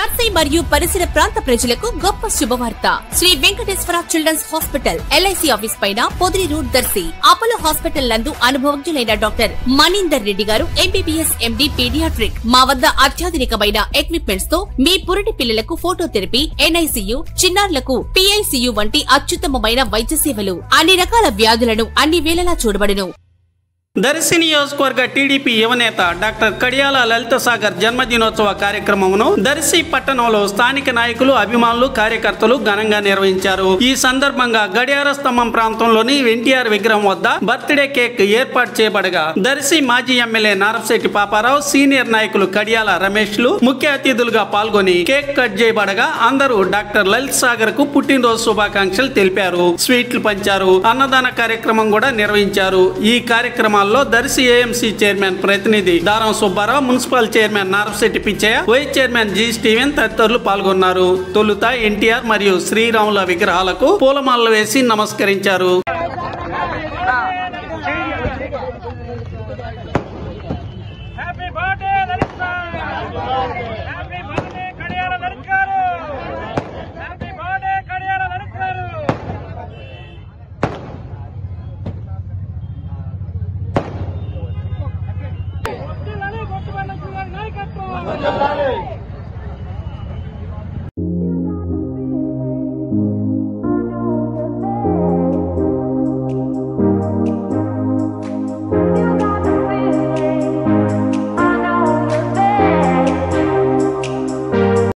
దర్శి మరియు పరిసర ప్రాంత ప్రజలకు గొప్ప శుభవార్త. Shri Venkateswara children's hospital LIC office పైన Podili route Darsi Apollo hospital నందు అనుభవజ్ఞులైన డాక్టర్ మనీందర్ రెడ్డి గారు ఎంబీబీఎస్ ఎండి పీడియాట్రిక్ మా వద్ద అత్యాధునికమైన ఎక్విప్మెంట్స్ తో మీ పురిటి పిల్లలకు ఫోటోథెరపీ, ఎన్ఐసియు, చిన్నారులకు పిఐసియు వంటి అత్యుత్తమమైన వైద్య సేవలు, అన్ని రకాల వ్యాధులను అన్ని వేళలా చూడబడును. దర్శి నియోజకవర్గ టీడీపీ యువనేత డాక్టర్ కడియాల లలిత సాగర్ జన్మదినోత్సవ కార్యక్రమమును దర్శి పట్టణంలో స్థానిక నాయకులు, అభిమానులు, కార్యకర్తలు ఘనంగా నిర్వహించారు. ఈ సందర్భంగా గడియార స్తంభం ప్రాంతంలోని ఎన్టీఆర్ విగ్రహం వద్ద బర్త్డే కేక్ ఏర్పాటు చేయబడగా దర్శి మాజీ ఎమ్మెల్యే నారపశెట్టి పాపారావు, సీనియర్ నాయకులు కడియాల రమేష్లు ముఖ్య అతిథులుగా పాల్గొని కేక్ కట్ చేయబడగా అందరూ డాక్టర్ లలిత సాగర్ కు పుట్టినరోజు శుభాకాంక్షలు తెలిపారు. స్వీట్లు పంచారు. అన్నదాన కార్యక్రమం కూడా నిర్వహించారు. ఈ కార్యక్రమం దర్శి ఏఎంసీ చైర్మన్ ప్రతినిధి Daram Subbarao, municipal chairman Narapasetti Pichaiah, vice chairman G Steven తదితరులు పాల్గొన్నారు. తొలుత ఎన్టీఆర్ మరియు శ్రీరాముల విగ్రహాలకు పూలమాలలు వేసి నమస్కరించారు.